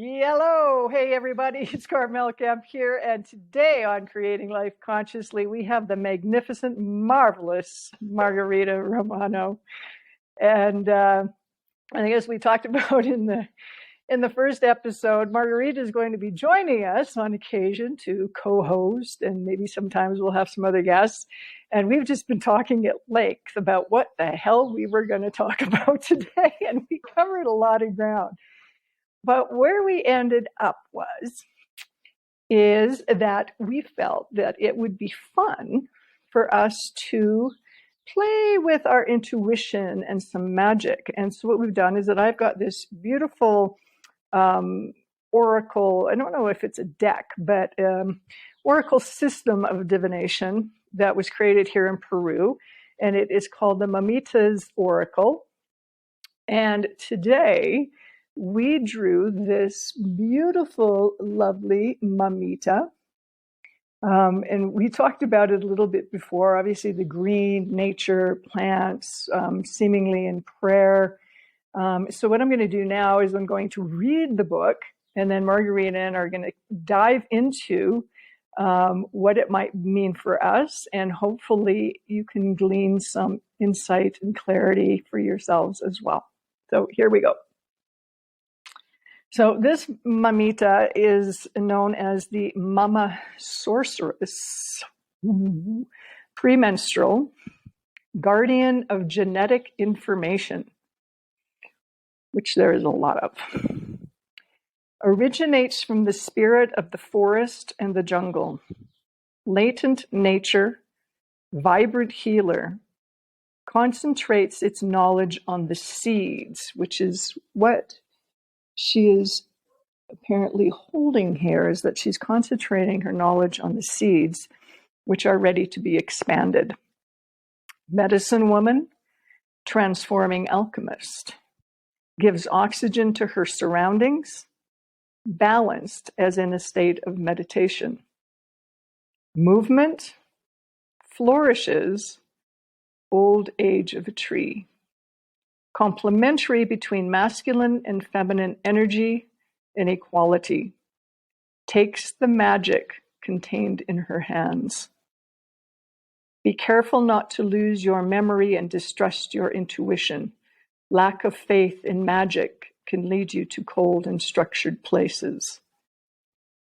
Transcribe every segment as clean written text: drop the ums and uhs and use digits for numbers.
Hello. Hey, everybody. It's Carmelle Camp here. And today on Creating Life Consciously, we have the magnificent, marvelous Margarita Romano. And I think as we talked about in the first episode, Margarita is going to be joining us on occasion to co-host, and maybe sometimes we'll have some other guests. And we've just been talking at length about what the hell we were going to talk about today. And we covered a lot of ground. But where we ended up is that we felt that it would be fun for us to play with our intuition and some magic. And so what we've done is that I've got this beautiful oracle, I don't know if it's a deck, but oracle system of divination that was created here in Peru. And it is called the Mamita's Oracle. And today, we drew this beautiful, lovely mamita. And we talked about it a little bit before. Obviously, the green, nature, plants, seemingly in prayer. So what I'm going to do now is I'm going to read the book, and then Margarita and I are going to dive into what it might mean for us. And hopefully you can glean some insight and clarity for yourselves as well. So here we go. So this mamita is known as the Mama Sorceress, premenstrual, guardian of genetic information, which there is a lot of. Originates from the spirit of the forest and the jungle, latent nature, vibrant healer, concentrates its knowledge on the seeds, which is what she is apparently holding here, is that she's concentrating her knowledge on the seeds, which are ready to be expanded. Medicine woman, transforming alchemist, gives oxygen to her surroundings, balanced as in a state of meditation. Movement, flourishes, old age of a tree. Complementary between masculine and feminine energy and equality. Takes the magic contained in her hands. Be careful not to lose your memory and distrust your intuition. Lack of faith in magic can lead you to cold and structured places.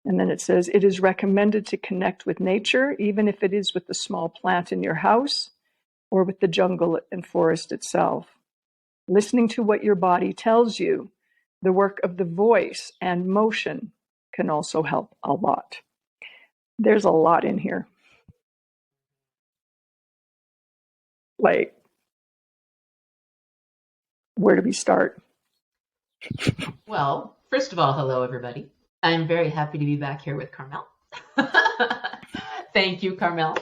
And then it says, it is recommended to connect with nature, even if it is with the small plant in your house or with the jungle and forest itself. Listening to what your body tells you, the work of the voice and motion can also help a lot. There's a lot in here. Like, where do we start? Well, first of all, hello, everybody. I'm very happy to be back here with Carmelle. Thank you, Carmelle.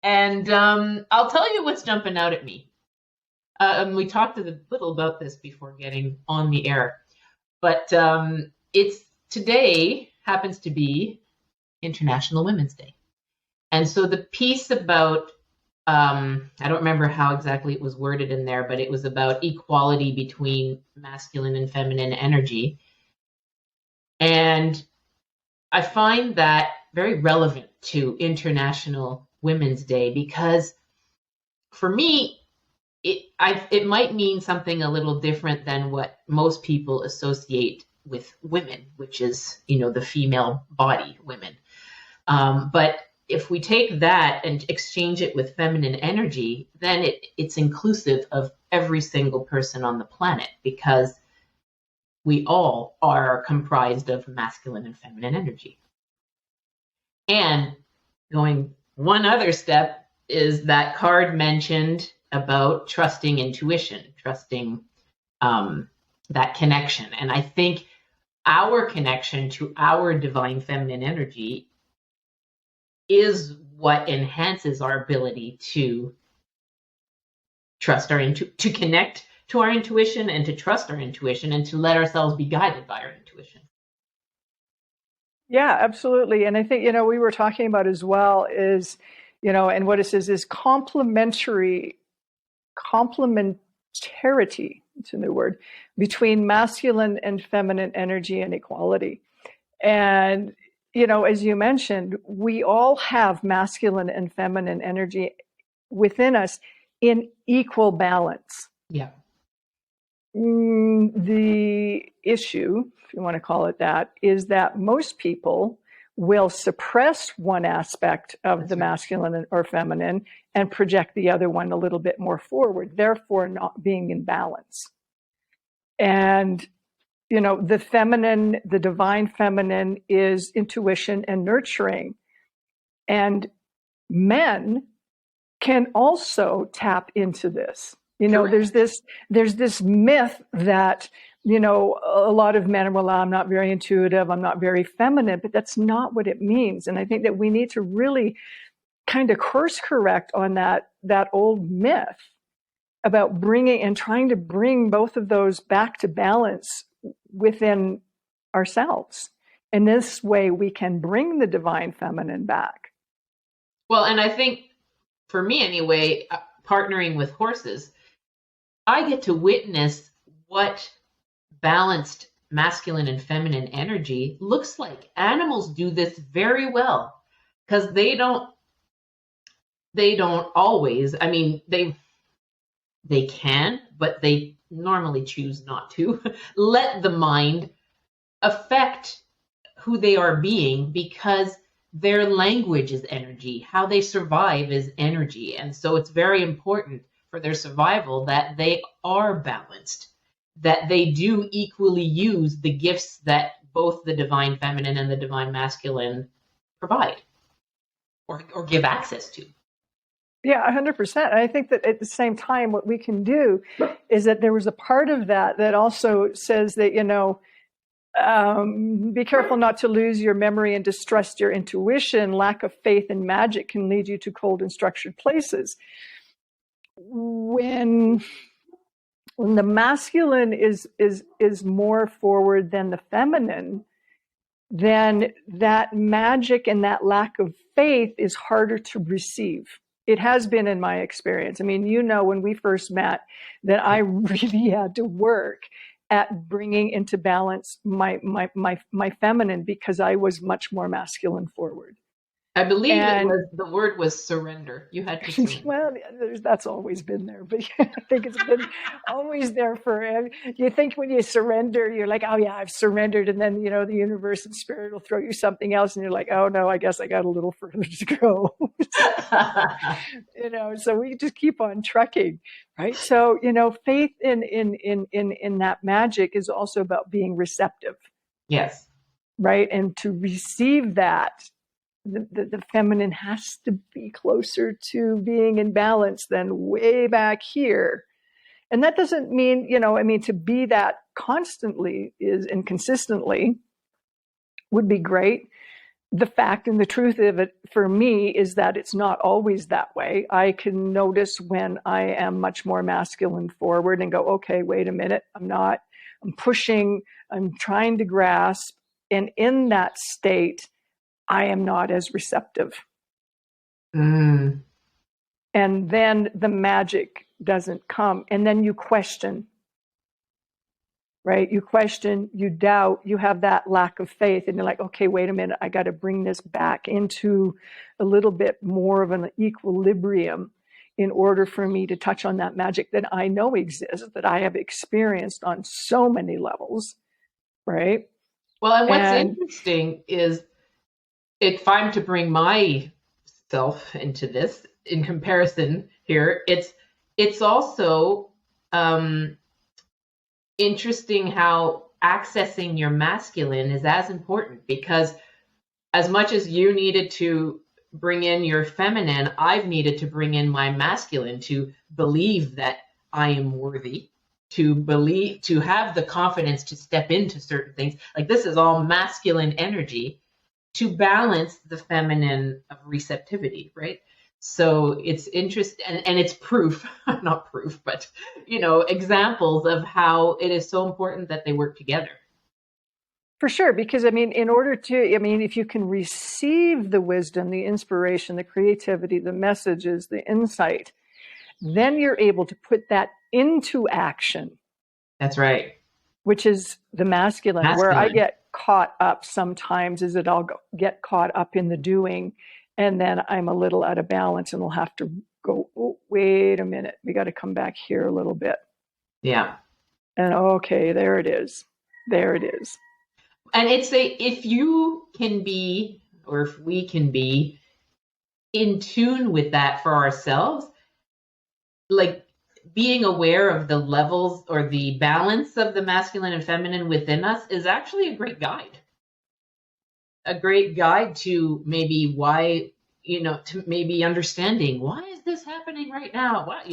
And I'll tell you what's jumping out at me. We talked a little about this before getting on the air, but it's today happens to be International Women's Day. And so the piece about, I don't remember how exactly it was worded in there, but it was about equality between masculine and feminine energy. And I find that very relevant to International Women's Day because for me, it might mean something a little different than what most people associate with women, which is, the female body, women. But if we take that and exchange it with feminine energy, then it's inclusive of every single person on the planet because we all are comprised of masculine and feminine energy. And going one other step is that card mentioned about trusting intuition, trusting that connection. And I think our connection to our divine feminine energy is what enhances our ability to trust to connect to our intuition and to trust our intuition and to let ourselves be guided by our intuition. Yeah, absolutely. And I think, we were talking about as well is, and what it says is complementarity, it's a new word, between masculine and feminine energy and equality. And, as you mentioned, we all have masculine and feminine energy within us in equal balance. Yeah. The issue, if you want to call it that, is that most people will suppress one aspect of the masculine or feminine and project the other one a little bit more forward, therefore not being in balance. And, the feminine, the divine feminine is intuition and nurturing. And men can also tap into this. There's this myth that, a lot of men are, well, I'm not very intuitive, I'm not very feminine, but that's not what it means. And I think that we need to really kind of course correct on that old myth about trying to bring both of those back to balance within ourselves. And this way we can bring the divine feminine back. Well, and I think for me anyway, partnering with horses, I get to witness what balanced masculine and feminine energy looks like. Animals do this very well because they don't always, I mean, they can, but they normally choose not to let the mind affect who they are being, because their language is energy. How they survive is energy. And so it's very important for their survival that they are balanced, that they do equally use the gifts that both the divine feminine and the divine masculine provide or give access to. Yeah, 100%. I think that at the same time, what we can do is that there was a part of that also says that, be careful not to lose your memory and distrust your intuition. Lack of faith and magic can lead you to cold and structured places. When the masculine is more forward than the feminine, then that magic and that lack of faith is harder to receive. It has been in my experience. I mean, when we first met, that I really had to work at bringing into balance my feminine, because I was much more masculine forward. I believe the word was surrender. You had to surrender. Well, that's always been there, but I think it's been always there for. You think when you surrender, you're like, oh yeah, I've surrendered, and then the universe and spirit will throw you something else, and you're like, oh no, I guess I got a little further to go. So we just keep on trucking, right? So faith in that magic is also about being receptive. Yes. Right, and to receive that. The feminine has to be closer to being in balance than way back here. And that doesn't mean, to be that constantly and consistently would be great. The fact and the truth of it for me is that it's not always that way. I can notice when I am much more masculine forward and go, okay, wait a minute, I'm pushing, I'm trying to grasp. And in that state, I am not as receptive. And then the magic doesn't come. And then you question, right? You question, you doubt, you have that lack of faith. And you're like, okay, wait a minute. I got to bring this back into a little bit more of an equilibrium in order for me to touch on that magic that I know exists, that I have experienced on so many levels, right? Well, and what's interesting is, if I'm to bring myself into this in comparison here, it's also interesting how accessing your masculine is as important, because as much as you needed to bring in your feminine, I've needed to bring in my masculine to believe that I am worthy, to have the confidence to step into certain things. Like, this is all masculine energy to balance the feminine of receptivity, right? So it's interesting, and it's proof, not proof, but, examples of how it is so important that they work together. For sure, because if you can receive the wisdom, the inspiration, the creativity, the messages, the insight, then you're able to put that into action. That's right. which is the masculine. Where I Masculine. get caught up sometimes is that get caught up in the doing, and then I'm a little out of balance and will have to go, oh, wait a minute, we got to come back here a little bit. Yeah. And okay, there it is. There it is. And if you can be, or if we can be in tune with that for ourselves, like being aware of the levels or the balance of the masculine and feminine within us is actually a great guide. A great guide to maybe why, to maybe understanding why is this happening right now? What,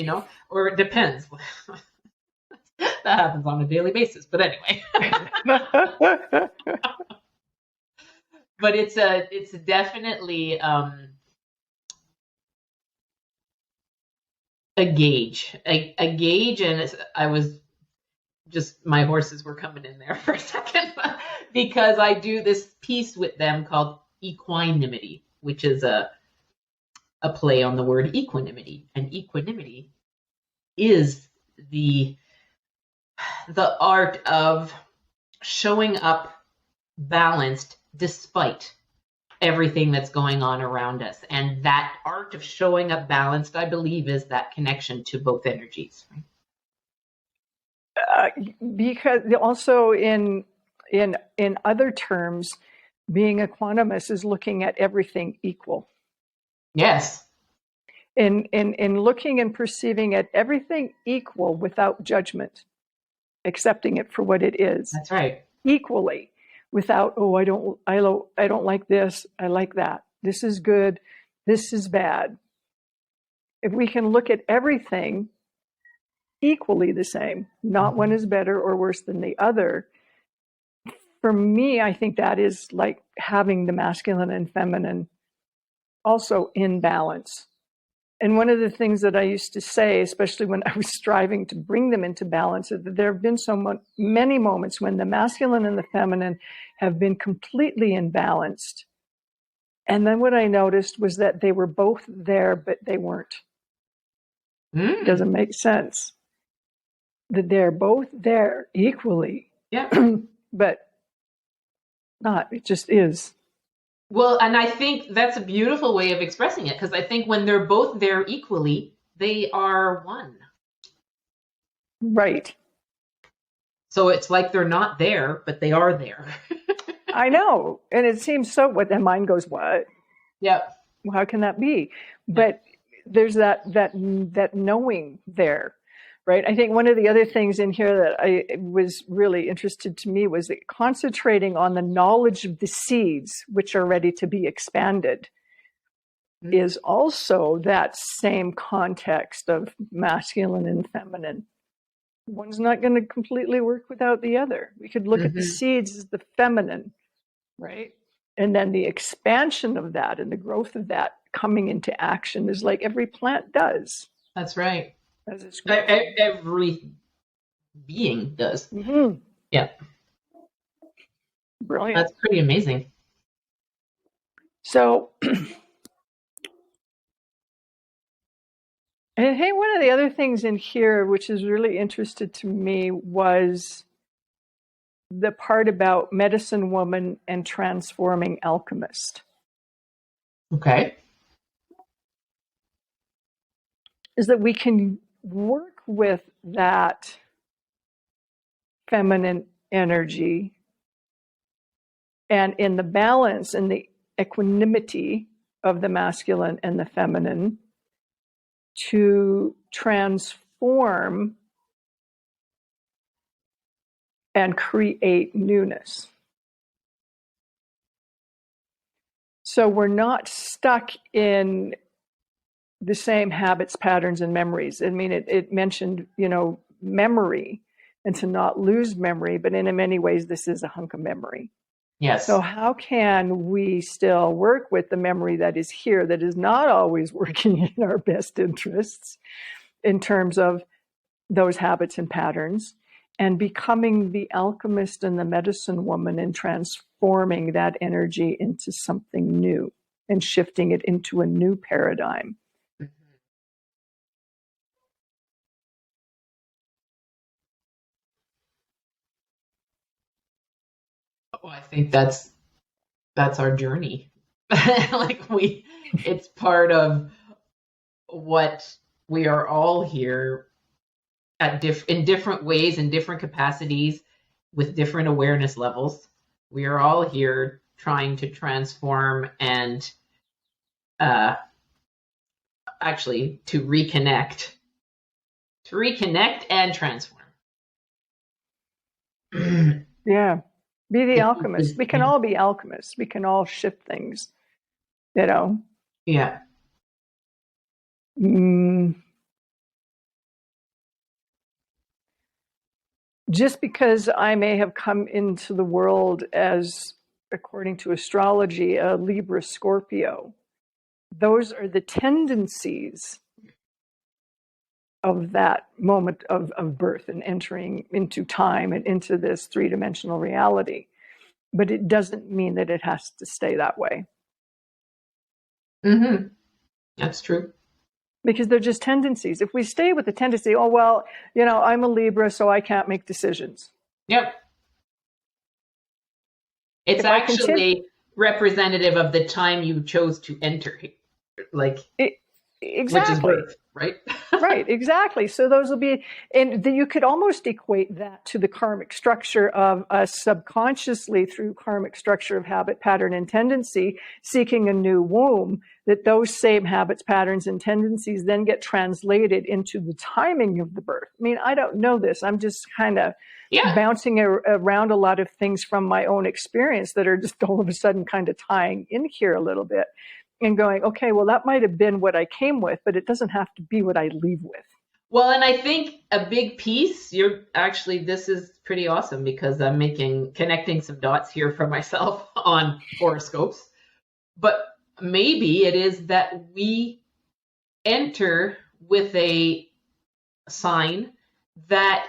or it depends. That happens on a daily basis. But anyway. But it's definitely a gauge, a gauge, and I was just, my horses were coming in there for a second because I do this piece with them called equanimity, which is a play on the word equanimity, and equanimity is the art of showing up balanced despite everything that's going on around us. And that art of showing up balanced, I believe, is that connection to both energies. Because also in other terms, being a quantumist is looking at everything equal. Yes. In looking and perceiving at everything equal without judgment, accepting it for what it is. That's right. Equally, without, oh, I don't like this, I like that. This is good, this is bad. If we can look at everything equally the same, not one is better or worse than the other, for me, I think that is like having the masculine and feminine also in balance. And one of the things that I used to say, especially when I was striving to bring them into balance, is that there have been many moments when the masculine and the feminine have been completely imbalanced. And then what I noticed was that they were both there, but they weren't. It doesn't make sense. That they're both there equally. Yeah. But not, it just is. Well, and I think that's a beautiful way of expressing it, because I think when they're both there equally, they are one. Right. So it's like they're not there, but they are there. I know. And it seems so, what the mind goes, what? Yep. Well, how can that be? But there's that knowing there, right? I think one of the other things in here that I was really interested to me was that concentrating on the knowledge of the seeds, which are ready to be expanded, is also that same context of masculine and feminine. One's not going to completely work without the other. We could look at the seeds as the feminine, right? And then the expansion of that and the growth of that coming into action is like every plant does. That's right. As it's every being does. Mm-hmm. Yeah. Brilliant. That's pretty amazing. So, I think one of the other things in here, which is really interested to me, was the part about medicine woman and transforming alchemist. Okay. Is that we can work with that feminine energy and in the balance and the equanimity of the masculine and the feminine to transform and create newness. So we're not stuck in the same habits, patterns, and memories. I mean, it mentioned, memory and to not lose memory, but in many ways, this is a hunk of memory. Yes. So how can we still work with the memory that is here, that is not always working in our best interests in terms of those habits and patterns, and becoming the alchemist and the medicine woman and transforming that energy into something new and shifting it into a new paradigm? Well, I think that's our journey. Like it's part of what we are all here in different ways, in different capacities, with different awareness levels. We are all here trying to transform and actually to reconnect and transform. Yeah. Be the alchemist. We can all be alchemists. We can all shift things, you know. Yeah. Just because I may have come into the world as, according to astrology, a Libra Scorpio, those are the tendencies of that moment of birth and entering into time and into this three-dimensional reality. But it doesn't mean that it has to stay that way. Mm-hmm. That's true. Because they're just tendencies. If we stay with the tendency, oh, well, I'm a Libra, so I can't make decisions. Yep. It's actually representative of the time you chose to enter, exactly. Which is birth, right? Right, exactly. So those will be, and you could almost equate that to the karmic structure of us subconsciously through karmic structure of habit, pattern, and tendency, seeking a new womb, that those same habits, patterns, and tendencies then get translated into the timing of the birth. I mean, I don't know this. I'm just kind of bouncing around a lot of things from my own experience that are just all of a sudden kind of tying in here a little bit. And going, okay, well, that might have been what I came with, but it doesn't have to be what I leave with. Well, and I think a big piece, this is pretty awesome because I'm connecting some dots here for myself on horoscopes. But maybe it is that we enter with a sign that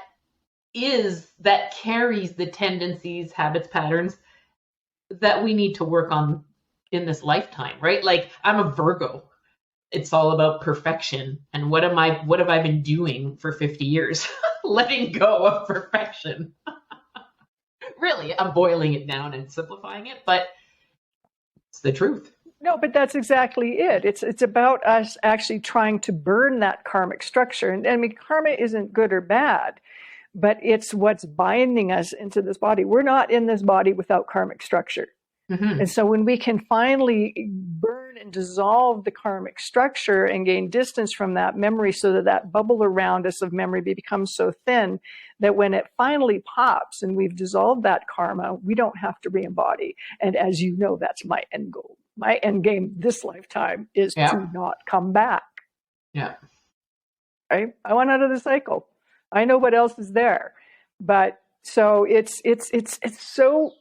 carries the tendencies, habits, patterns that we need to work on in this lifetime, right? Like I'm a Virgo. It's all about perfection. And what have I been doing for 50 years? Letting go of perfection. Really, I'm boiling it down and simplifying it, but it's the truth. No, but that's exactly it. It's about us actually trying to burn that karmic structure. And I mean, karma isn't good or bad, but it's what's binding us into this body. We're not in this body without karmic structure. Mm-hmm. And so when we can finally burn and dissolve the karmic structure and gain distance from that memory so that bubble around us of memory becomes so thin that when it finally pops and we've dissolved that karma, we don't have to re-embody. And as you know, that's my end goal. My end game this lifetime is to not come back. Yeah. Right? I want out of the cycle. I know what else is there. But so it's so,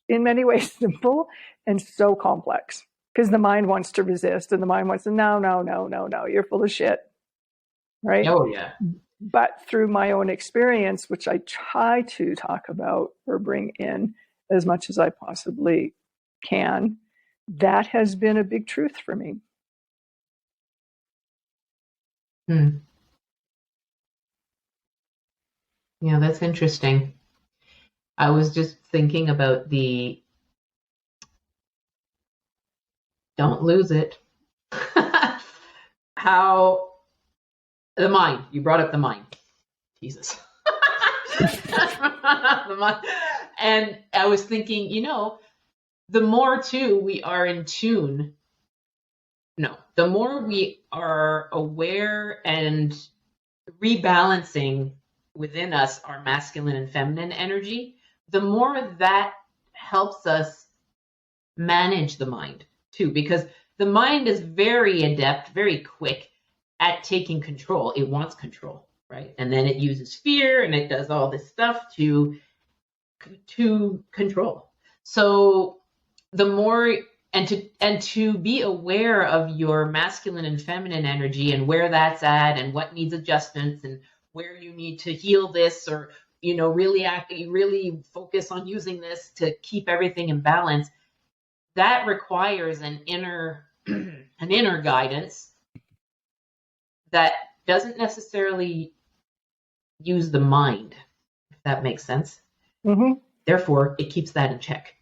in many ways, simple and so complex because the mind wants to resist and the mind wants to, no, you're full of shit. Right? Oh, yeah. But through my own experience, which I try to talk about or bring in as much as I possibly can, that has been a big truth for me. Yeah, that's interesting. I was just thinking about don't lose it. How the mind, you brought up the mind. Jesus. The mind. And I was thinking, the more too we are in tune, the more we are aware and rebalancing within us our masculine and feminine energy, the more that helps us manage the mind too, because the mind is very adept, very quick at taking control. It wants control, right? And then it uses fear and it does all this stuff to control. So the more and to be aware of your masculine and feminine energy and where that's at and what needs adjustments and where you need to heal this or really focus on using this to keep everything in balance, that requires an inner guidance that doesn't necessarily use the mind, if that makes sense. Mm-hmm. Therefore, it keeps that in check.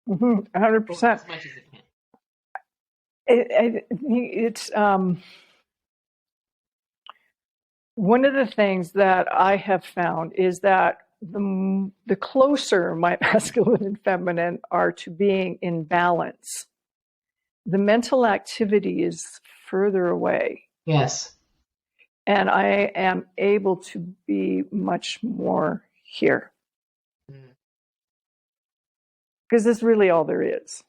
or 100%. as much as it can. It's one of the things that I have found is that the closer my masculine and feminine are to being in balance, the mental activity is further away. Yes. And I am able to be much more here. Because that's really all there is.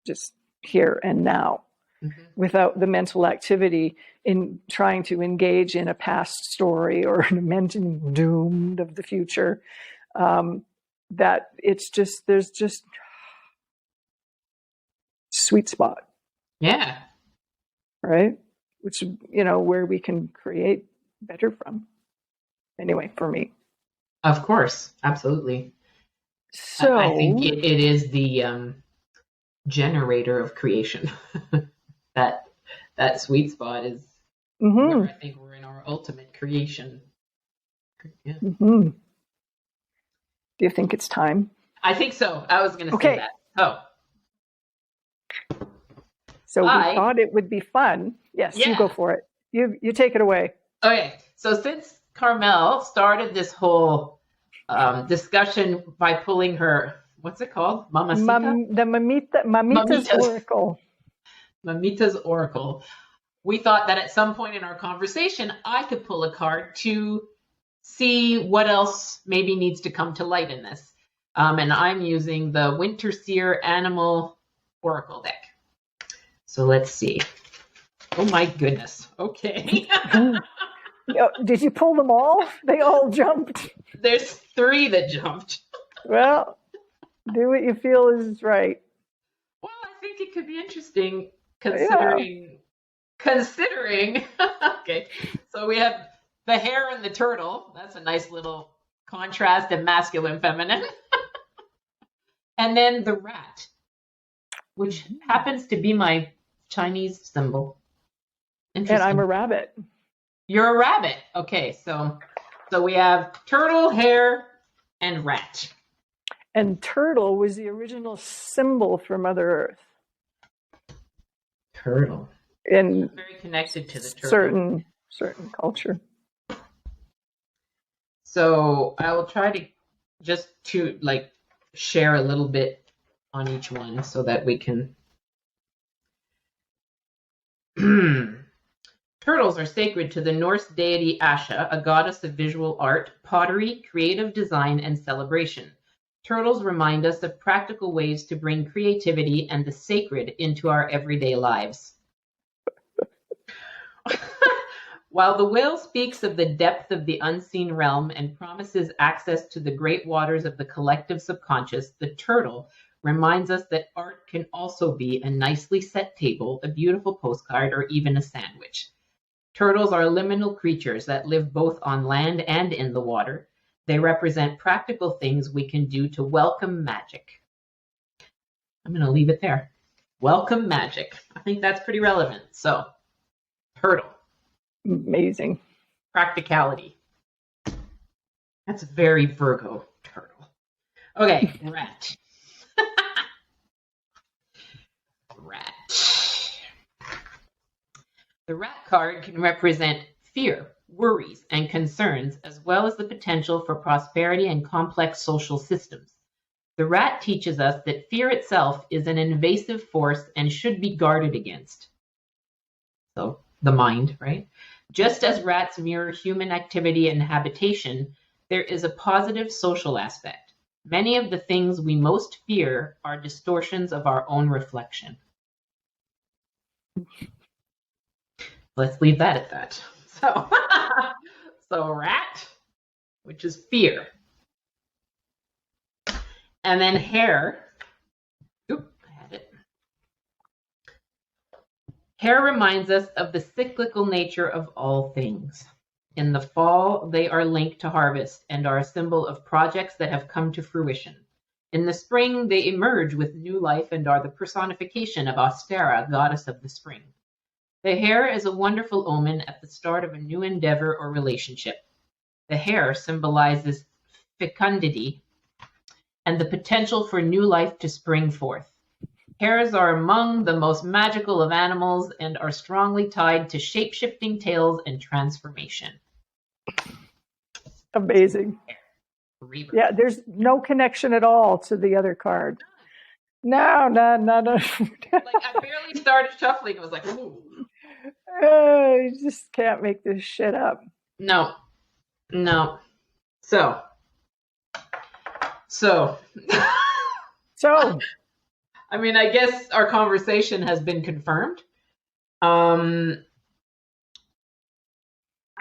Just here and now. Without the mental activity in trying to engage in a past story or an imagining doomed of the future, that it's just, there's just sweet spot. Yeah. Right? Which, where we can create better from. Anyway, for me. Of course. Absolutely. So I think it is the generator of creation. that sweet spot is where I think we're in our ultimate creation. Yeah. Do you think it's time? I think so. I was going to say that. Oh. So we thought it would be fun. Yes, you go for it. You take it away. Okay. So since Carmelle started this whole discussion by pulling her, what's it called? Mamacita? Mamita's Oracle. Mamita's Oracle. We thought that at some point in our conversation, I could pull a card to see what else maybe needs to come to light in this. And I'm using the Winter Seer Animal Oracle deck. So let's see. Oh my goodness. Okay. Did you pull them all? They all jumped. There's 3 that jumped. Well, do what you feel is right. Well, I think it could be interesting considering. Okay, so we have the hare and the turtle. That's a nice little contrast of masculine, feminine. And then the rat, which happens to be my Chinese symbol. And I'm a rabbit. You're a rabbit. Okay, so we have turtle, hare, and rat. And turtle was the original symbol for Mother Earth. Turtle. And very connected to the turtle. Certain culture. So I will try to just to share a little bit on each one so that we can. Turtles are sacred to the Norse deity Asha, a goddess of visual art, pottery, creative design, and celebration. Turtles remind us of practical ways to bring creativity and the sacred into our everyday lives. While the whale speaks of the depth of the unseen realm and promises access to the great waters of the collective subconscious, the turtle reminds us that art can also be a nicely set table, a beautiful postcard, or even a sandwich. Turtles are liminal creatures that live both on land and in the water. They represent practical things we can do to welcome magic. I'm going to leave it there. Welcome magic. I think that's pretty relevant. So, turtle. Amazing. Practicality. That's very Virgo, turtle. Okay, rat. Rat. The rat card can represent fear, worries, and concerns, as well as the potential for prosperity and complex social systems. The rat teaches us that fear itself is an invasive force and should be guarded against. So, the mind, right? Just as rats mirror human activity and habitation, there is a positive social aspect. Many of the things we most fear are distortions of our own reflection. Let's leave that at that. So rat, which is fear. And then hare. Oop, I had it. Hare reminds us of the cyclical nature of all things. In the fall, they are linked to harvest and are a symbol of projects that have come to fruition. In the spring, they emerge with new life and are the personification of Ostara, goddess of the spring. The hare is a wonderful omen at the start of a new endeavor or relationship. The hare symbolizes fecundity and the potential for new life to spring forth. Hares are among the most magical of animals and are strongly tied to shape-shifting tales and transformation. Amazing. Rebirth. Yeah, there's no connection at all to the other card. No. Like, I barely started shuffling. I was like, ooh. You just can't make this shit up. No. So. I mean, I guess our conversation has been confirmed. I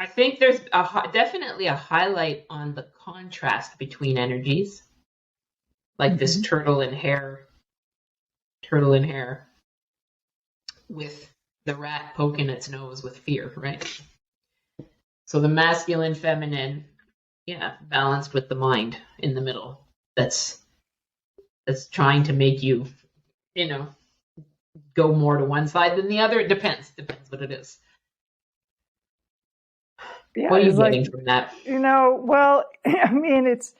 think there's definitely a highlight on the contrast between energies, like this turtle and hare, with the rat poking its nose with fear, right? So the masculine, feminine, balanced with the mind in the middle. That's trying to make you, go more to one side than the other. It depends what it is. Yeah, what are you getting from that? Well, I mean, it's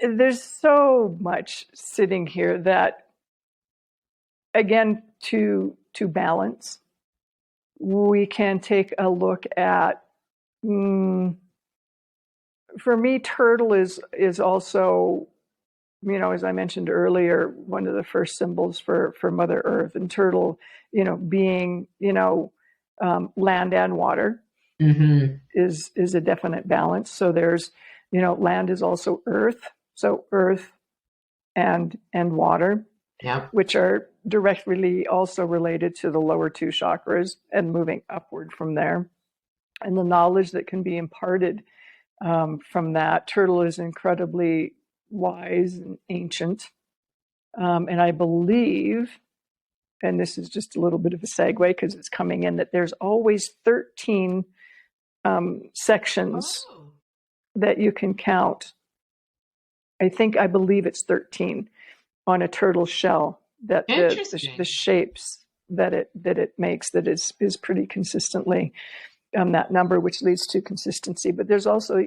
there's so much sitting here that, again, to balance, we can take a look at. For me, turtle is also, as I mentioned earlier, one of the first symbols for Mother Earth, and turtle, being, land and water, is a definite balance. So there's, land is also earth, so earth and water, which are directly also related to the lower two chakras and moving upward from there, and the knowledge that can be imparted from that. Turtle is incredibly wise and ancient. And I believe, and this is just a little bit of a segue because it's coming in, that there's always 13 sections that you can count. I believe it's 13 on a turtle shell, that the shapes that it makes, that is pretty consistently that number, which leads to consistency. But there's also,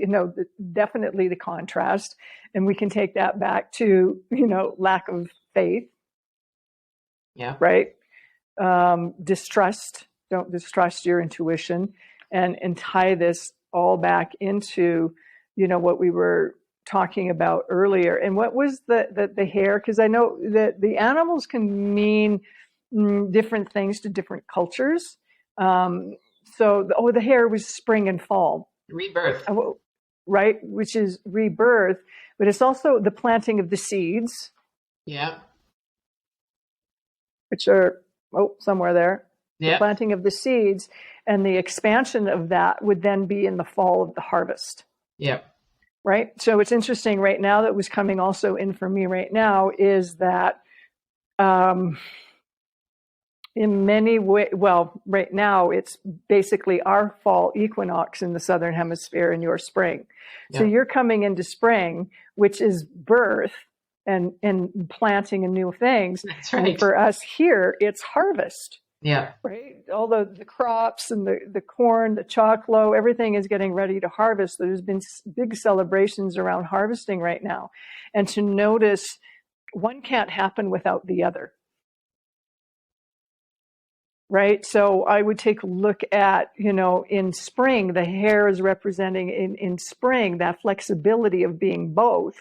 definitely the contrast, and we can take that back to, lack of faith. Yeah. Right. Distrust. Don't distrust your intuition, and tie this all back into, what we were talking about earlier. And what was the hare? Because I know that the animals can mean different things to different cultures. So, the hare was spring and fall. Rebirth. Right, which is rebirth, but it's also the planting of the seeds. Yeah. Which are, somewhere there. Yeah. The planting of the seeds, and the expansion of that would then be in the fall of the harvest. Yeah. Right? So it's interesting right now, that was coming also in for me right now, is that in many ways, right now it's basically our fall equinox in the southern hemisphere and your spring. Yeah. So you're coming into spring, which is birth and planting and new things. That's right. And for us here, it's harvest. Yeah. Right. All the crops and the corn, the choclo, everything is getting ready to harvest. There's been big celebrations around harvesting right now. And to notice, one can't happen without the other. Right. So I would take a look at, in spring, the hare is representing in spring that flexibility of being both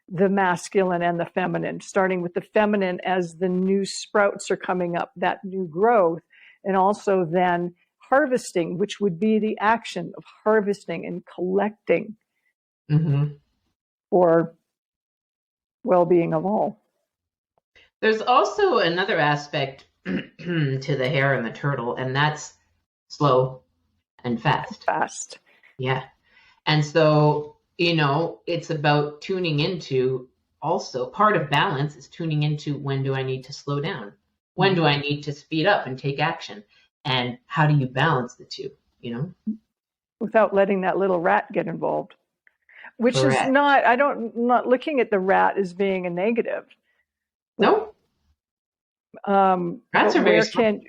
the masculine and the feminine, starting with the feminine as the new sprouts are coming up, that new growth, and also then harvesting, which would be the action of harvesting and collecting for well-being of all. There's also another aspect to the hare and the turtle, and that's slow and fast. Fast. Yeah. And so, it's about tuning into, also part of balance is tuning into, when do I need to slow down? When do I need to speed up and take action? And how do you balance the two, Without letting that little rat get involved. Which Correct. Is not looking at the rat as being a negative. No. Rats are very strong.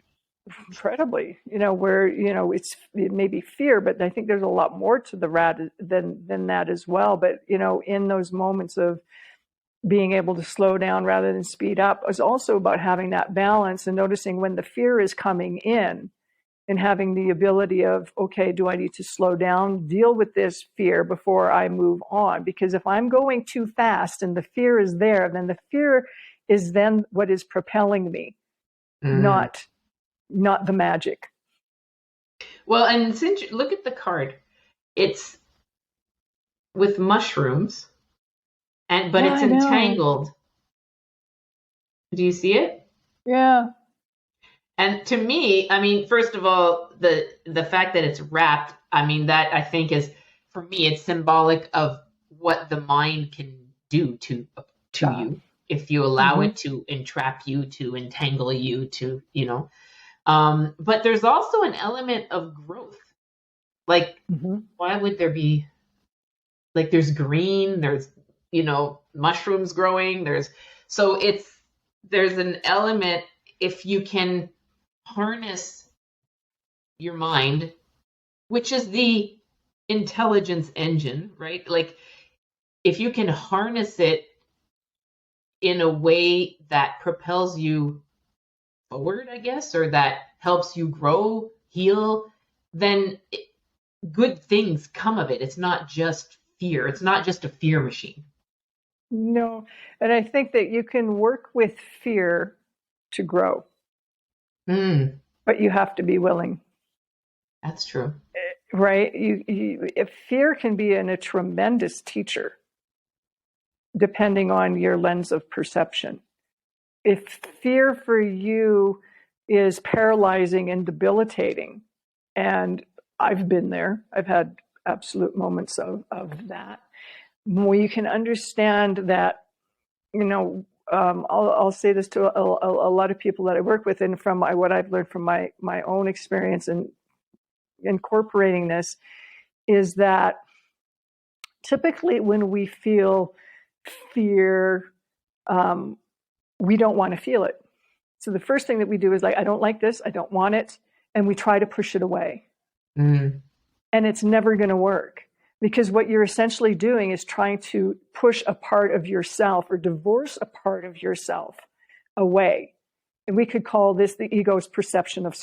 incredibly, where, it may be fear, but I think there's a lot more to the rat than that as well. But, in those moments of being able to slow down rather than speed up is also about having that balance and noticing when the fear is coming in and having the ability of, okay, do I need to slow down, deal with this fear before I move on? Because if I'm going too fast and the fear is there, then the fear is then what is propelling me, not the magic. Well, and since you look at the card, it's with mushrooms, but Yeah, it's I know. entangled. Do you see it? Yeah. And to me, I mean, first of all, the fact that it's wrapped, I mean, that I think is, for me, it's symbolic of what the mind can do to Yeah. you if you allow it to entrap you, to entangle you, but there's also an element of growth. Like, why would there be, like, there's green, there's, mushrooms growing, there's an element, if you can harness your mind, which is the intelligence engine, right? Like, if you can harness it in a way that propels you forward, I guess, or that helps you grow, heal, then good things come of it. It's not just fear. It's not just a fear machine. No. And I think that you can work with fear to grow, but you have to be willing. That's true. Right? If fear can be a tremendous teacher, depending on your lens of perception. If fear for you is paralyzing and debilitating, and I've been there, I've had absolute moments of that, where you can understand that, I'll say this to a lot of people that I work with, and from what I've learned from my own experience in incorporating this, is that typically when we feel fear, we don't want to feel it. So the first thing that we do is like, I don't like this, I don't want it, and we try to push it away. And it's never going to work, because what you're essentially doing is trying to push a part of yourself or divorce a part of yourself away. And we could call this the ego's perception of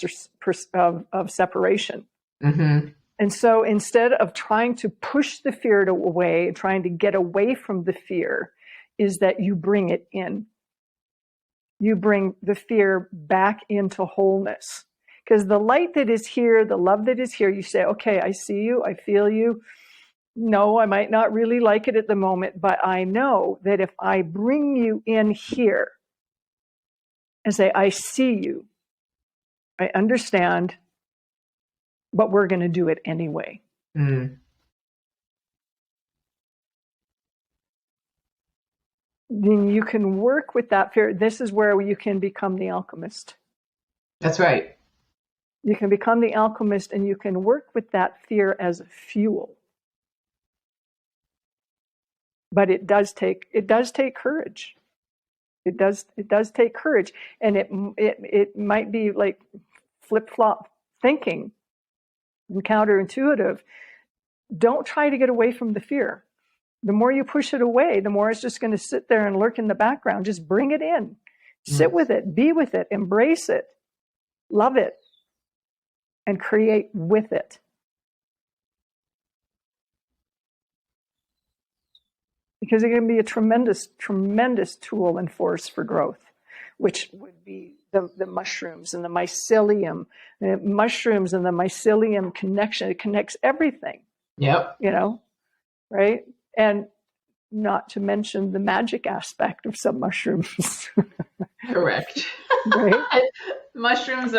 separation. And so instead of trying to push the fear away and trying to get away from the fear, is that you bring it in. You bring the fear back into wholeness. Because the light that is here, the love that is here, you say, okay, I see you, I feel you. No, I might not really like it at the moment, but I know that if I bring you in here and say, I see you, I understand, but we're going to do it anyway. Then you can work with that fear. This is where you can become the alchemist. That's right. You can become the alchemist, and you can work with that fear as fuel. But it does take courage. It does take courage, and it might be like flip-flop thinking and counterintuitive. Don't try to get away from the fear. The more you push it away, the more it's just going to sit there and lurk in the background. Just bring it in. Sit with it, be with it, embrace it, love it, and create with it. Because it can be a tremendous, tremendous tool and force for growth, which would be the mushrooms and the mycelium. The mushrooms and the mycelium connection, it connects everything. Yep. Right? And not to mention the magic aspect of some mushrooms. Correct. Right? Mushrooms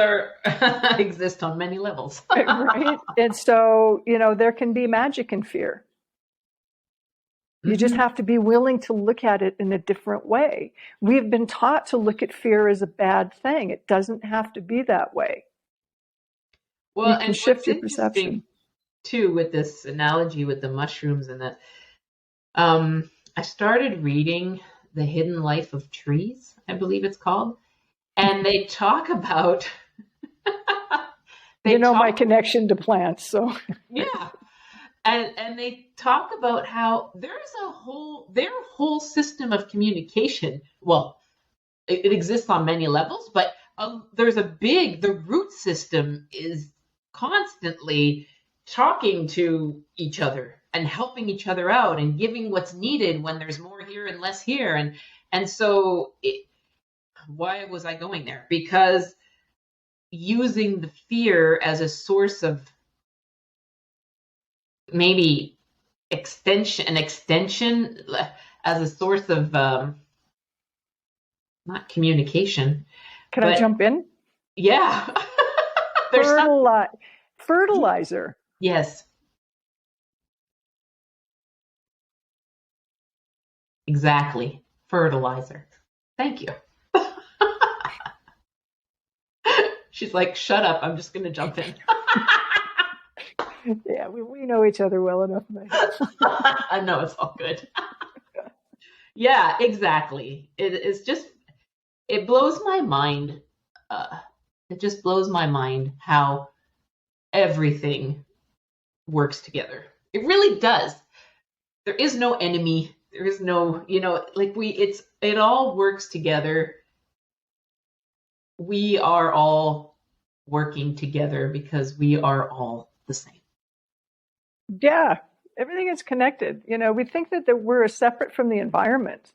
exist on many levels. Right? And so, there can be magic in fear. You just have to be willing to look at it in a different way. We've been taught to look at fear as a bad thing. It doesn't have to be that way. Well, you can shift your perception. Too, with this analogy with the mushrooms and that, I started reading The Hidden Life of Trees, I believe it's called, and they talk about They You know my talk, connection to plants, so yeah, and they talk about how their whole system of communication. Well, it exists on many levels, but the root system is constantly talking to each other and helping each other out and giving what's needed when there's more here and less here. And so why was I going there? Because using the fear as a source of maybe extension as a source of not communication, can I but jump in? yeah. There's some, Fertilizer. yes, exactly. Fertilizer. Thank you. She's like, shut up. I'm just going to jump in. Yeah, we know each other well enough. I know it's all good. Yeah, exactly. It blows my mind. It just blows my mind how everything works together. It really does. There is no enemy. There is no, it all works together. We are all working together because we are all the same. Yeah, everything is connected. We think that we're separate from the environment.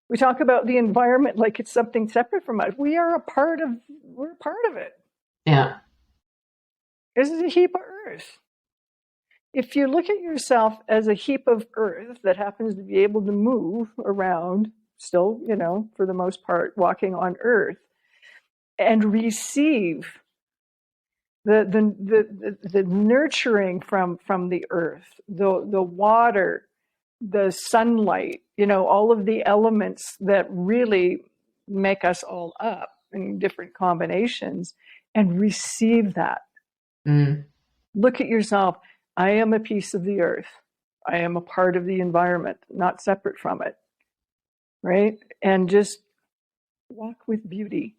We talk about the environment like it's something separate from us. We're a part of it. Yeah. This is a heap of earth. If you look at yourself as a heap of earth that happens to be able to move around, still, for the most part, walking on earth, and receive the nurturing from the earth, the water, the sunlight, all of the elements that really make us all up in different combinations, and receive that. Mm. Look at yourself. I am a piece of the earth. I am a part of the environment, not separate from it. Right? And just walk with beauty.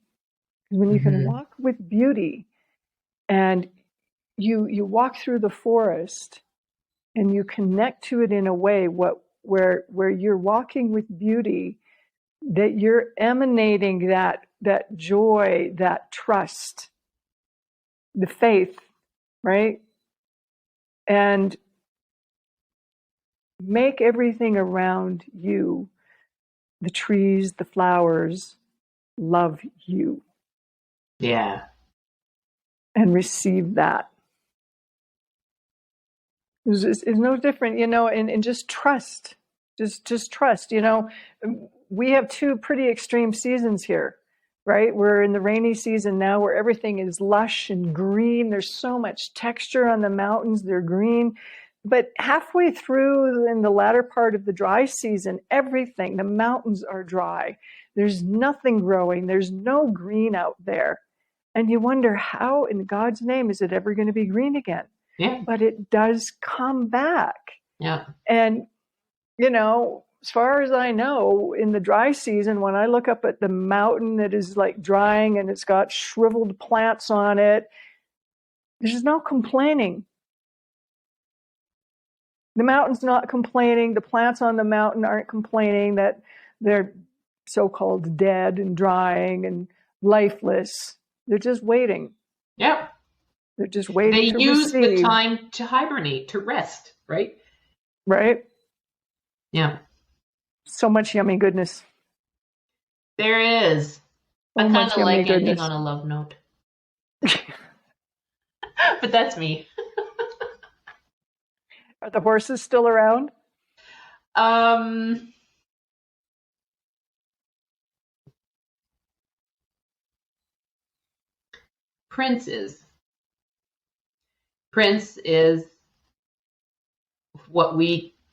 Because when you can walk with beauty and you walk through the forest and you connect to it in a way where you're walking with beauty, that you're emanating that joy, that trust, the faith, right? And make everything around you, the trees, the flowers, love you. Yeah. And receive that. It's no different, and just trust. Just trust. We have two pretty extreme seasons here, right? We're in the rainy season now where everything is lush and green. There's so much texture on the mountains, they're green. But halfway through in the latter part of the dry season, the mountains are dry. There's nothing growing. There's no green out there. And you wonder, how in God's name is it ever going to be green again? Yeah. But it does come back. Yeah. And, as far as I know, in the dry season, when I look up at the mountain that is like drying and it's got shriveled plants on it, there's no complaining. The mountain's not complaining. The plants on the mountain aren't complaining that they're so-called dead and drying and lifeless. They're just waiting. Yep. They're just waiting to use receive. the time to hibernate, to rest, right? Right? Yeah. So much yummy goodness. There is. I kind of like ending on a love note. But that's me. Are the horses still around? Prince is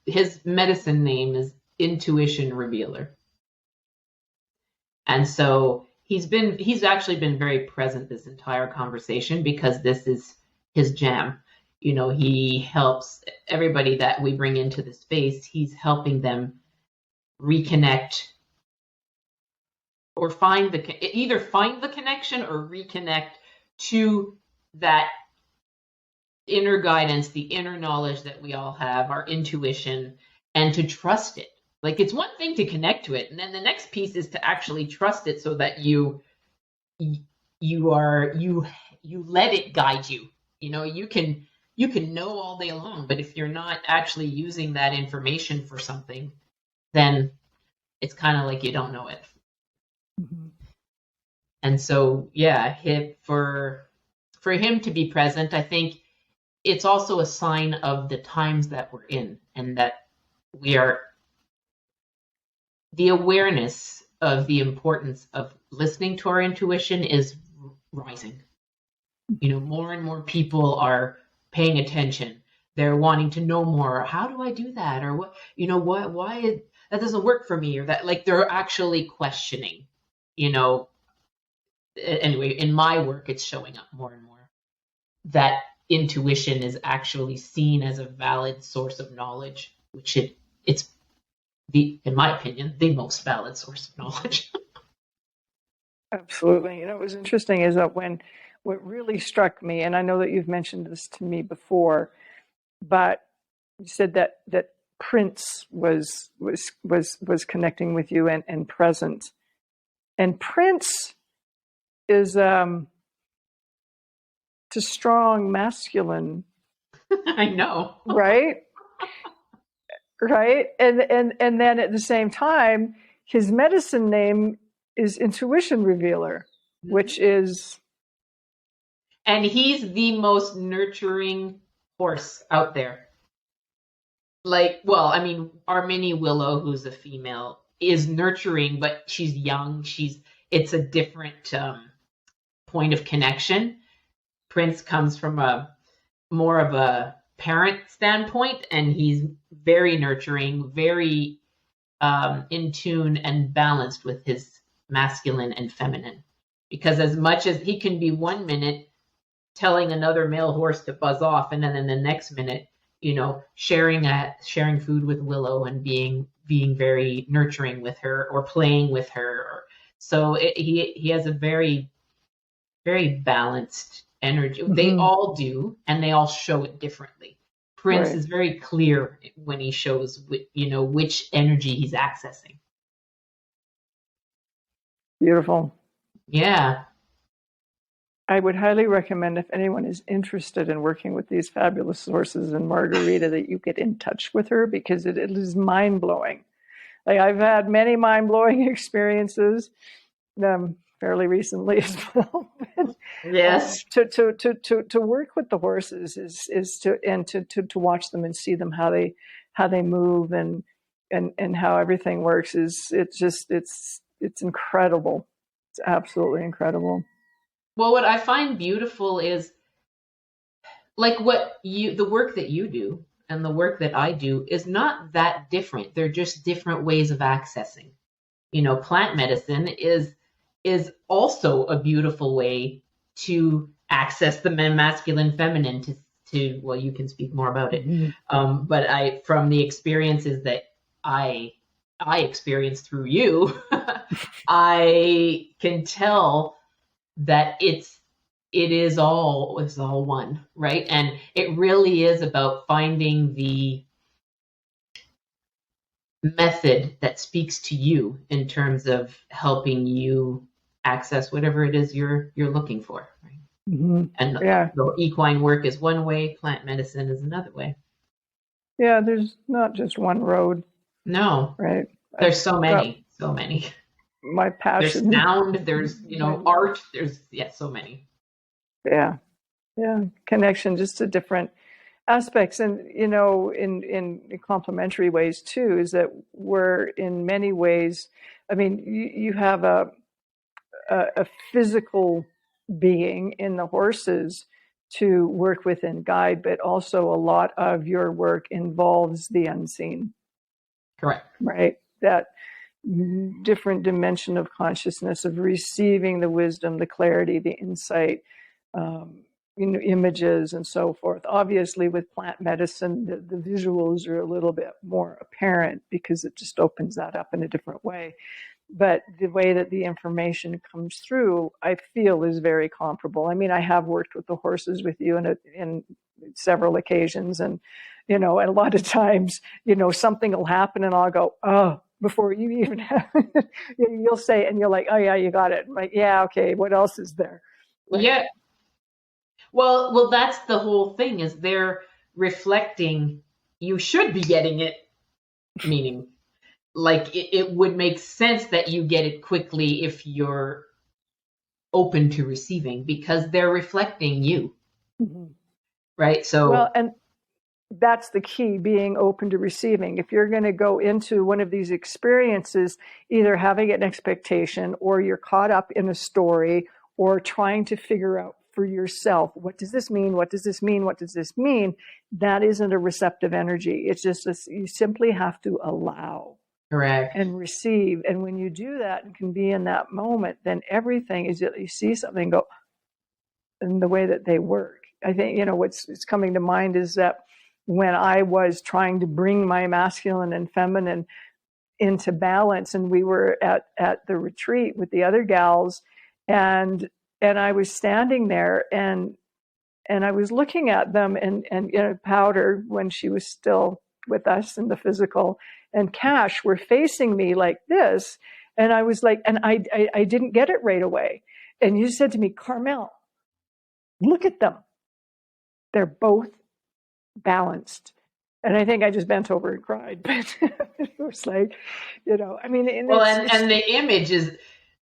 his medicine name is Intuition Revealer. And so he's actually been very present this entire conversation because this is his jam. He helps everybody that we bring into the space. He's helping them reconnect or either find the connection or reconnect to that inner guidance, the inner knowledge that we all have, our intuition, and to trust it. Like, it's one thing to connect to it, and then the next piece is to actually trust it so that you let it guide you. You can know all day long, but if you're not actually using that information for something, then it's kind of like you don't know it. Mm-hmm. And so, yeah, for him to be present, I think it's also a sign of the times that we're in, and that the awareness of the importance of listening to our intuition is rising. More and more people are paying attention. They're wanting to know more. How do I do that? Or why that doesn't work for me, or that, like, they're actually questioning. Anyway, in my work, it's showing up more and more that intuition is actually seen as a valid source of knowledge, which it's in my opinion, the most valid source of knowledge. Absolutely. What was interesting is that what really struck me, and I know that you've mentioned this to me before, but you said that Prince was connecting with you and present. And Prince is a strong masculine. I know. Right? Right? And then at the same time, his medicine name is Intuition Revealer, which is... And he's the most nurturing horse out there. Like, well, I mean, our mini Willow, who's a female, is nurturing, but she's young. It's a different point of connection. Prince comes from more of a parent standpoint, and he's very nurturing, very in tune and balanced with his masculine and feminine. Because as much as he can be 1 minute telling another male horse to buzz off, and then in the next minute, sharing food with Willow and being very nurturing with her, or playing with her. So he has a very, very balanced energy. Mm-hmm. They all do, and they all show it differently. Prince is very clear when he shows which energy he's accessing. Beautiful. Yeah. I would highly recommend, if anyone is interested in working with these fabulous sources in Margarita, that you get in touch with her, because it is mind-blowing. Like, I've had many mind-blowing experiences fairly recently as well. Yes. To work with the horses is to watch them and see them, how they move and how everything works it's incredible. It's absolutely incredible. Well, what I find beautiful is, like, the work that you do and the work that I do is not that different. They're just different ways of accessing. Plant medicine is also a beautiful way to access the masculine, feminine, to well, you can speak more about it. Mm-hmm. But from the experiences that I experienced through you, I can tell that it is all one, right? And it really is about finding the method that speaks to you in terms of helping you access whatever it is you're looking for, right? Mm-hmm. And the equine work is one way, plant medicine is another way. Yeah, there's not just one road. No. Right. There's so many. My passion. There's sound, there's, art, there's, so many. Yeah. Connection just to different aspects. And, in complementary ways too, is that we're in many ways, I mean, you have a physical being in the horses to work with and guide, but also a lot of your work involves the unseen. Correct. Right. That different dimension of consciousness, of receiving the wisdom, the clarity, the insight, images and so forth. Obviously, with plant medicine, the visuals are a little bit more apparent because it just opens that up in a different way. but the way that the information comes through, I feel, is very comparable. I mean, I have worked with the horses with you in several occasions, and and a lot of times, something will happen, and I'll go, oh, before you even have, you'll say, and you're like, oh yeah, you got it. I'm like, yeah, okay, what else is there? Like, Yeah. Well, that's the whole thing is they're reflecting you should be getting it, meaning like it would make sense that you get it quickly if you're open to receiving because they're reflecting you, mm-hmm. right? Well, So and that's the key, being open to receiving. If you're going to go into one of these experiences, either having an expectation or you're caught up in a story or trying to figure out for yourself, what does this mean? What does this mean? What does this mean? That isn't a receptive energy. It's just this, you simply have to allow correct. and receive. And when you do that and can be in that moment, then everything is, you see something go in the way that they work. I think, what's coming to mind is that when I was trying to bring my masculine and feminine into balance, and we were at the retreat with the other gals, and I was standing there, and I was looking at them, and Powder, when she was still with us in the physical, and Cash were facing me like this, and I was like, and I didn't get it right away, and you said to me, Carmelle, look at them, they're both balanced. And I think I just bent over and cried. But it was like, I mean, Well, and the image is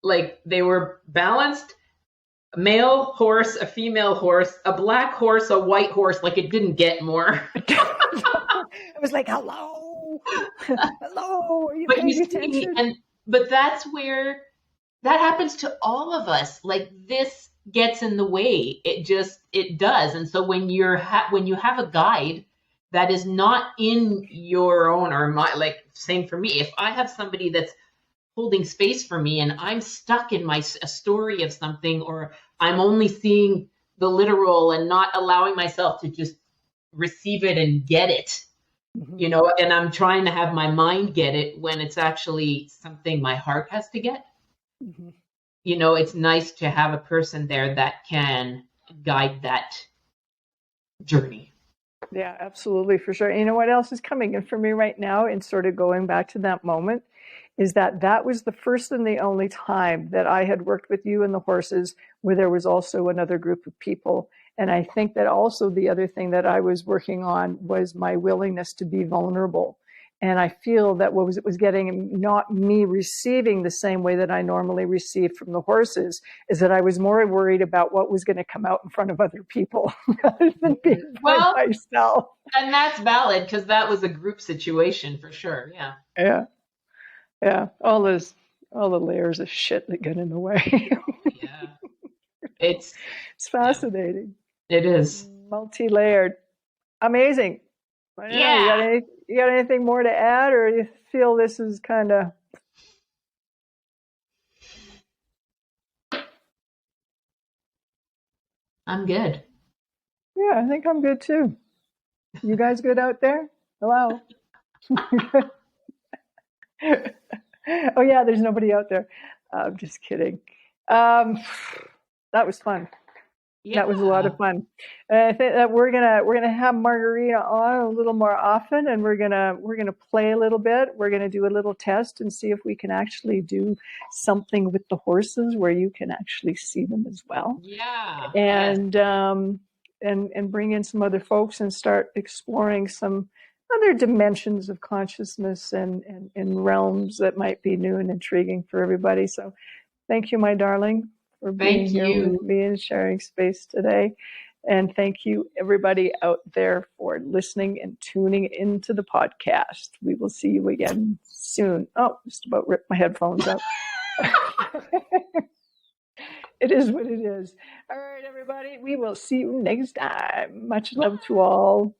like they were balanced, male horse, a female horse, a black horse, a white horse, like it didn't get more. it was like, hello, hello, are you But you paying see, attention? but that's where that happens to all of us. Like this gets in the way. It does. And so when when you have a guide that is not in your own or my, like same for me, if I have somebody that's holding space for me and I'm stuck in a story of something, or I'm only seeing the literal and not allowing myself to just receive it and get it, Mm-hmm. and I'm trying to have my mind get it when it's actually something my heart has to get. Mm-hmm. It's nice to have a person there that can guide that journey. Yeah, absolutely, for sure. You know what else is coming in for me right now, and sort of going back to that moment, is that was the first and the only time that I had worked with you and the horses where there was also another group of people. And I think that also the other thing that I was working on was my willingness to be vulnerable. And I feel that what was getting, not me receiving the same way that I normally receive from the horses, is that I was more worried about what was going to come out in front of other people rather than being by Well, myself. and that's valid because that was a group situation for sure. Yeah. Yeah, yeah. All the layers of shit that get in the way. Yeah. It's, It's yeah, fascinating. it is. Multi-layered. Amazing. I don't know. Yeah. You got anything more to add, or you feel this is kind of? I'm good. Yeah, I think I'm good too. You guys good out there? Hello. Oh yeah, there's nobody out there. I'm just kidding. Um, that was fun. Yeah. That was a lot of fun. And I think that we're gonna have Margarita on a little more often, and we're gonna play a little bit. We're gonna do a little test and see if we can actually do something with the horses where you can actually see them as well, Yeah. Yes. and and bring in some other folks and start exploring some other dimensions of consciousness and realms that might be new and intriguing for everybody. So thank you, my darling, for being Thank here with you. me and sharing space today. And thank you, everybody out there, for listening and tuning into the podcast. We will see you again soon. Oh, just about ripped my headphones out. It is what it is. All right, everybody. We will see you next time. Much love to all.